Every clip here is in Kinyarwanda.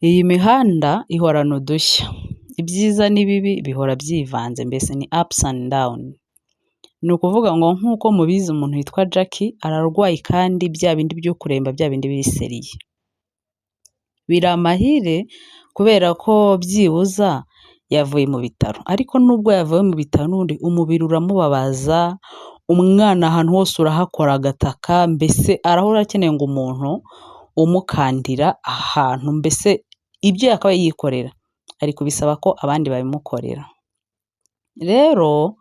Iyi mihanda ihorana udushya, ibyiza n'ibibi bihora byivanze mbese ni ups and down. Ni ukuvuga ngo nk'uko mubizi umuntu witwa Jackie ararwaye kandi bya bindi byo kuremba bya bindi biseriye. Biri amahire kubera ko byibuza yavuye mu bitaro, ariko nubwo yavuye mu bitaro n'ubundi umubiri uramubabaza, umwana ahantu hose urahakora agataka, mbese arahora akeneye ngo umuntu umukandira ahantu, mbese ibyo yakabaye yikorera ari kubisaba ko abandi babimukorera. Rero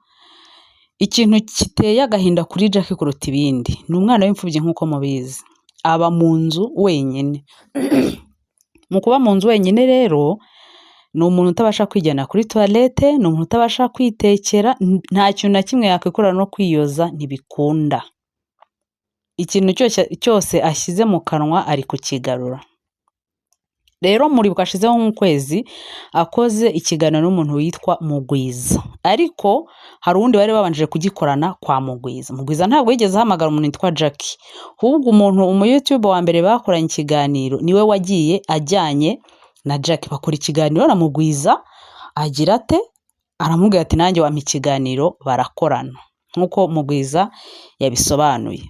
ikintu kiteye agahinda kuri Jackie kuruta ibindi ni umwana w'imfubyi nk'uko mubizi, aba mu nzu wenyine. Mu kuba mu nzu wenyine rero ni umuntu utabasha kwijyana kuri toilette, ni umuntu utabasha kwitekera, nta kintu na kimwe yakwikorera no kwiyoza ntibikunda. Ikintu cyose ashyize mu kanwa ari kukigarura. Rero muribuka ashizeho nk'ukwezi akoze ikiganiro n'umuntu witwa Mugwiza, ariko hari uwundi bari babanje kugikorana kwa Mugwiza. Mugwiza ntabwo yigeze ahamagara umuntu witwa Jackie, ahubwo umu YouTube wa mbere bakoranye ikiganiro niwe wagiye ajyanye na Jackie, bakora ikiganiro na Mugwiza, agira ate aramubwira ati nanjye wampa ikiganiro, barakorana nk'uko Mugwiza yabisobanuye.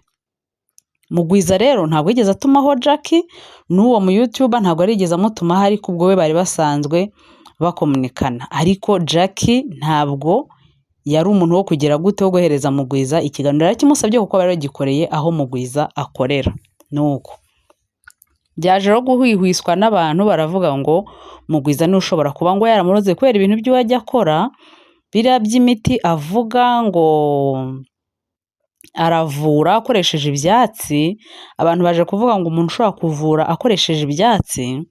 Mugwiza rero ntabwo yigeze atumaho Jackie, n'uwo mu YouTube ntabwo yarigeze amutumaho, ariko ubwo we bari basanzwe bakomunikana. Ariko Jackie ntabwo yari umuntu wo kugira gute wo guhereza Mugwiza ikiganiro, yarakimusabye kuko bari bagikoreye aho Mugwiza akorera. Nuko byaje rero guhwihwiswa n'abantu, baravuga ngo Mugwiza ni ushobora kuba ngo yaramuroze kubera ibintu by'uwo ajya akora, biriya by'imiti avuga ngo aravura akoresheje ibyatsi. Abantu baje kuvuga ngo umuntu ushobora kuvura akoresheje ibyatsi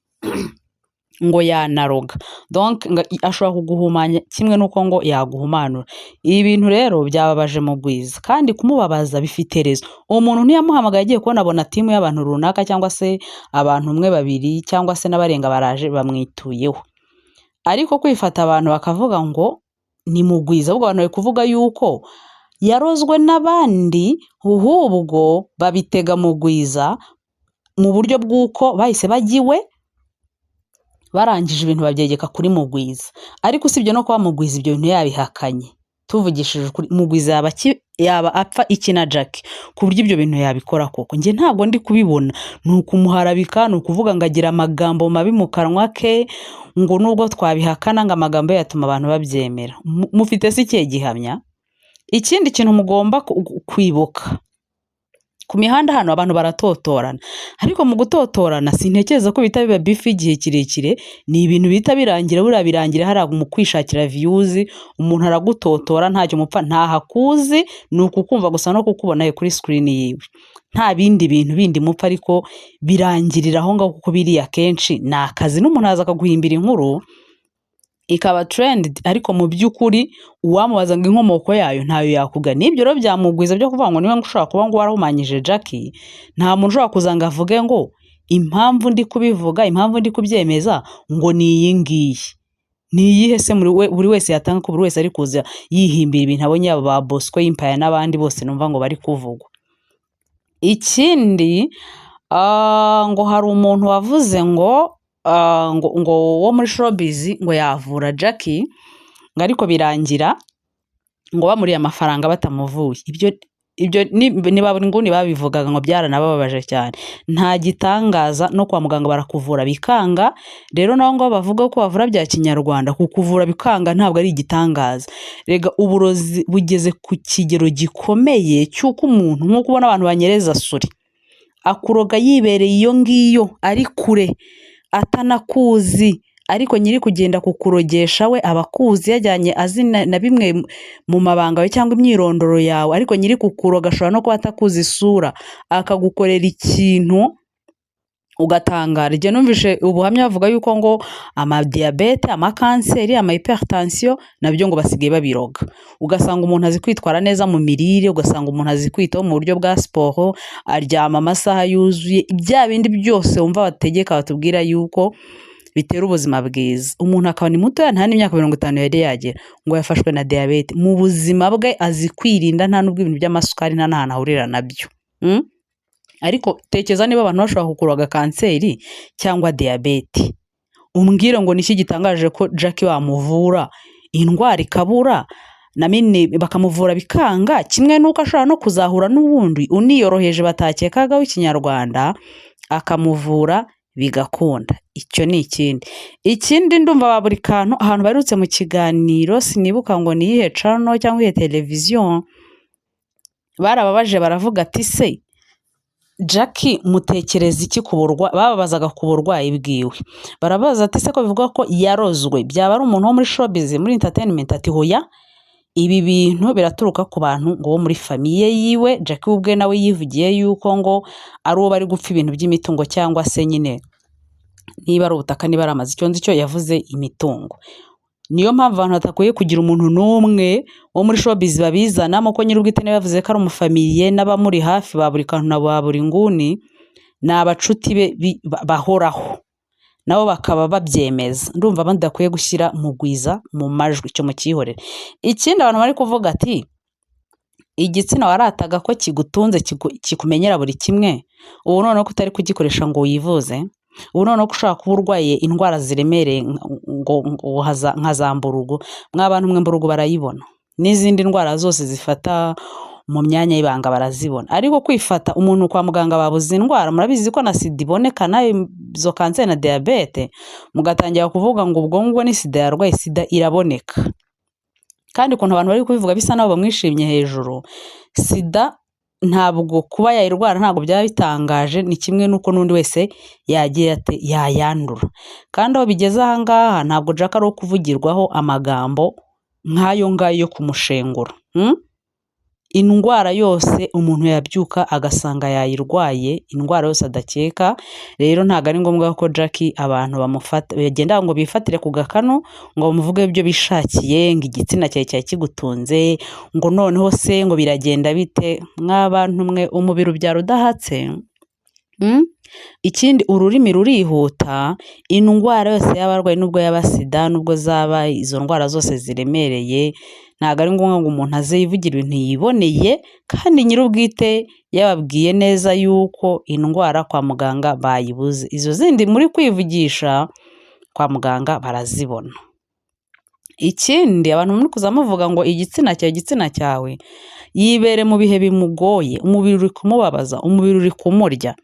ngo yanaroga, donc ashobora kuguhumanya kimwe n'uko ngo yaguhumanura. Ibi bintu rero byababaje Mugwiza, kandi kumubabaza bifite rezo. Uwo muntu ntiyamuhamagaye agiye kubona abona timu y'abantu runaka, cyangwa se abantu umwe babiri cyangwa se n'abarenga baraje bamwituyeho, ariko kwifata abantu bakavuga ngo ni Mugwiza, ahubwo abantu bari kuvuga yuko yarozwe n'abandi, ahubwo babitega Mugwiza mu buryo bw'uko bahise bagiwe, barangije ibintu babyegeka kuri Mugwiza. Ariko usibye no kuba Mugwiza ibyo bintu yabihakanye, tuvugishije ukuri, Mugwiza yaba apfa iki na Jackie ku buryo ibyo bintu yabikora koko? Njye ntabwo ndi kubibona. Ni ukumuharabika, ni ukuvuga ngo agira amagambo mabi mu kanwa ke, ngo nubwo twabihakana ngo amagambo ye yatuma abantu babyemera. Mufite se ikihe gihamya? Ikindi kintu mugomba kwibuka, ku mihanda hano abantu baratotorana, ariko mu gutotorana sintekereza ko bita biba bifi igihe kirekire. Ni ibintu bita birangira, buriya birangira hari mu kwishakira views. Umuntu aragutotora ntacyo mupfa, ntahakuzi, ni ukukumva gusa no kukubona kuri screen yiwe, nta bindi bintu bindi mupfa, ariko birangirira aho ngaho kuko biriya kenshi ni akazi. N'umuntu aza akaguhimbira inkuru ikaba trend, ariko mu by'ukuri uwamubaza ngo inkomoko yayo ntayo yakuga. N'ibyo rero byamugwiza byo kuvuga ngo niwe ushobora kuba ngo warahumanyije Jackie, nta muntu ushobora kuzanga avuge ngo impamvu ndi kubivuga, impamvu ndi kubyemeza ngo ni iyi ngiyi. Ni iyihe se? Buri wese yatanga ko buri wese ari kuza yihimbira ibintu abonye, aba ba Bosco Empire n'abandi bose numva ngo bari kuvugwa. Ikindi ngo hari umuntu wavuze ngo wo muri showbiz ngo yavura Jackie, ngo ariko birangira ngo bamuriye amafaranga batamuvuye. Ibyo ni babivugaga ngo byaranababaje cyane. Nta gitangaza no kwa muganga barakuvura bikanga. Rero naho ngo bavuga ko bavura bya kinyarwanda, kukuvura bikanga ntabwo ari igitangaza. Rega uburozi bugeze ku kigero gikomeye cy'uko umuntu nko kubona abantu banyereza suri akuroga yibereye iyo ngiyo ari kure atanakuzi, ariko nyiri kugenda kukurogesha we abakuzi, yajyanye azi na bimwe mu mabanga we cyangwa imyirondoro yawe, ariko nyiri kukuroga ashobora no kuba atakuzi isura, akagukorera ikintu ugatangara. Igihe numvishe ubuhamya bavuga yuko ngo amadiyabete, amakanseri, amahypertension nabyo ngo basigaye babiroga. Ugasanga umuntu azi kwitwara neza mu mirire, ugasanga umuntu azi kwitaho mu buryo bwa siporo, aryama amasaha yuzuye, bya bindi byose wumva bategeka batubwira yuko bitera ubuzima bwiza. Umuntu akaba ni muto, nta n'imyaka 50 yari yagera ngo yafashwe na diabete. Mu buzima bwe azi kwirinda, nta n'ubwo ibintu by'amasukari nta n'ahantu ahurira nabyo. Ariko tekeza niba abantu bashobora kukuroga kanseri cyangwa diabete, umbwire ngo niki gitangaje ko Jackie wamuvura indwara ikabura namine bakamuvura bikanga, kimwe nuko ashobora no kuzahura n'ubundi uniyoroheje batakekaga w'ikinyarwanda akamuvura bigakunda. Icyo ni ikindi ndumva buri kantu ahantu barutse mu kiganiro sinibuka ngo niyihe channel cyangwa iyihe televiziyo, barababaje baravuga ati se Jackie mutekereza iki bababazaga ku burwayi bwiwe, barabaza ati se ko bivuga ko yarozwe byaba ari umuntu wo muri showbiz muri entertainment? Ati hoya, ibi bintu biraturuka ku bantu ngo bo muri famiye yiwe. Jackie ubwe nawe yivugiye yuko ngo ari uwo bari gupfa ibintu by'imitungo cyangwa se nyine niba ari ubutaka niba ari amazi, icyo nzi cyo yavuze imitungo. Niyo mpamvu abantu batakwiye kugira umuntu n'umwe wo muri showbiz babizanamo, ko nyir'ubwite niba yavuze ko ari umufamiliye n'abamuri hafi ba buri kantu na buri nguni ni abacuti be bahoraho nabo bakaba babyemeza. Ndumva badakwiye gushyira mugwiza mu majwi, icyo mukihorere. Ikindi abantu bari kuvuga ati igitsina warataga ko kigutunze kikumenyera buri kimwe, ubu noneho ko utari kugikoresha ngo wivuze, ubu noneho ko ushaka kuba urwaye indwara ziremereye nka za mburugu. Mw'abantu mwe mburugu barayibona, n'izindi ndwara zose zifata mu myanya y'ibanga barazibona, ariko kwifata umuntu kwa muganga babuze indwara. Murabizi ko na sida iboneka, nayo izo kanseri na diyabete, mugatangira kuvuga ngo ubwo ngubwo ni sida yarwaye. Sida iraboneka, kandi ukuntu abantu bari kubivuga bisa naho bamwishimye hejuru. Sida ntabwo kuba yayirwara ntabwo byaba bitangaje, ni kimwe nuko n'undi wese yagiye yayandura. Kandi aho bigeze aha ngaha ntabwo Jackie ari kuvugirwaho amagambo nk'ayo ngayo yo kumushengura. Indwara yose umuntu yabyuka agasanga yayirwaye, indwara yose adakeka. Rero ntabwo ari ngombwa ko Jackie abantu bamufata bagenda ngo bifatire ku gakano ngo bamuvuge ibyo bishakiye, ngo igitsina cyawe kigutunze, ngo noneho se ngo biragenda bite. Mw'abantu mwe umubiri ubyara udahatse. Ikindi ururimi rurihuta, indwara yose y'abarwayi nubwo yaba sida nubwo zaba izo ndwara zose ziremereye, ntabwo ari ngombwa ngo umuntu aze yivugira ibintu yiboneye, kandi nyir'ubwite yababwiye neza yuko indwara kwa muganga bayibuze. Izo zindi muri kwivugisha kwa muganga barazibona. Ikindi abantu muri kuzamuvuga ngo igitsina cyawe yibere mu bihe bimugoye, umubiri uri kumubabaza, umubiri uri kumurya,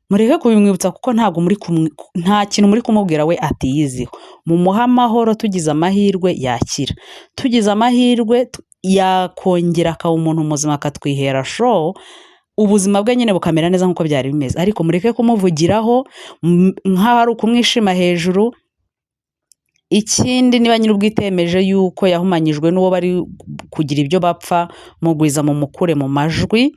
mureke kubimwibutsa kuko nta kintu muri kumubwira we atiyiziho. Mumuha amahoro, tugize amahirwe yakira, tugize amahirwe yakongera akaba umuntu muzima akatwihera show, ubuzima bwe nyine bukamera neza nk'uko byari bimeze. Ariko mureke kumuvugiraho nk'aho ari ukumwishima hejuru. Ikindi niba nyir'ubwitemeje yuko yahumanyijwe n'uwo bari kugira ibyo bapfa, mugwiza mu mukure mu majwi,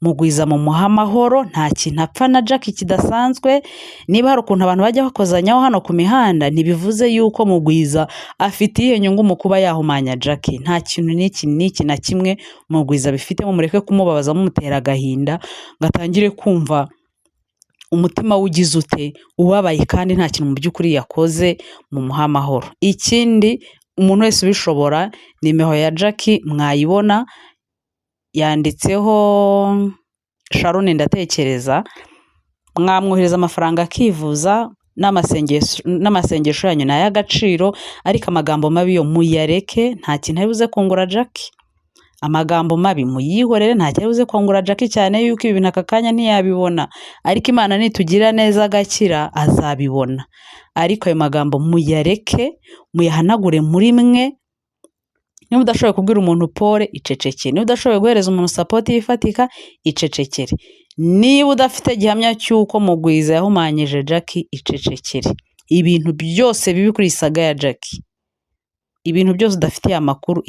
mugwiza mu muha amahoro. Nta kintu apfa na Jackie kidasanzwe. Niba hari ukuntu abantu bajya bakozanyaho hano ku mihanda, ntibivuze yuko mugwiza afite iyihe nyungu mu kuba yahumanya Jackie. Nta kintu n'iki na kimwe mugwiza bifitemo. Mureke kumubabaza mumutera agahinda ngo atangire kumva umutima wugize ute ubabaye, kandi nta kintu mu by'ukuri yakoze. mu muha amahoro. Ikindi umuntu wese ubishobora, nimero ya Jackie mwayibona yanditseho Sharon ndatekereza, mwamwohereza amafaranga akivuza, n'amasengesho yanyu ni ay'agaciro. Ariko amagambo mabi yo muyareke, nta kintu aribuze kungura Jackie. Amagambo mabi muyihorere, nta cyaribuze kungura Jackie, cyane yuko ibi bintu aka kanya ntiyabibona, ariko Imana nitugira neza agakira azabibona. Ariko ayo magambo muyareke, muyahanagure muri mwe. Niba udashoboye kubwira umuntu pole, icecekere. Niba udashoboye guhereza umuntu support yifatika, icecekere. Niba udafite gihamya cy'uko mugwiza yahumanyije Jackie, icecekere. Ibintu byose bibi kuri saga ya Jackie, ibintu byose udafitiye amakuru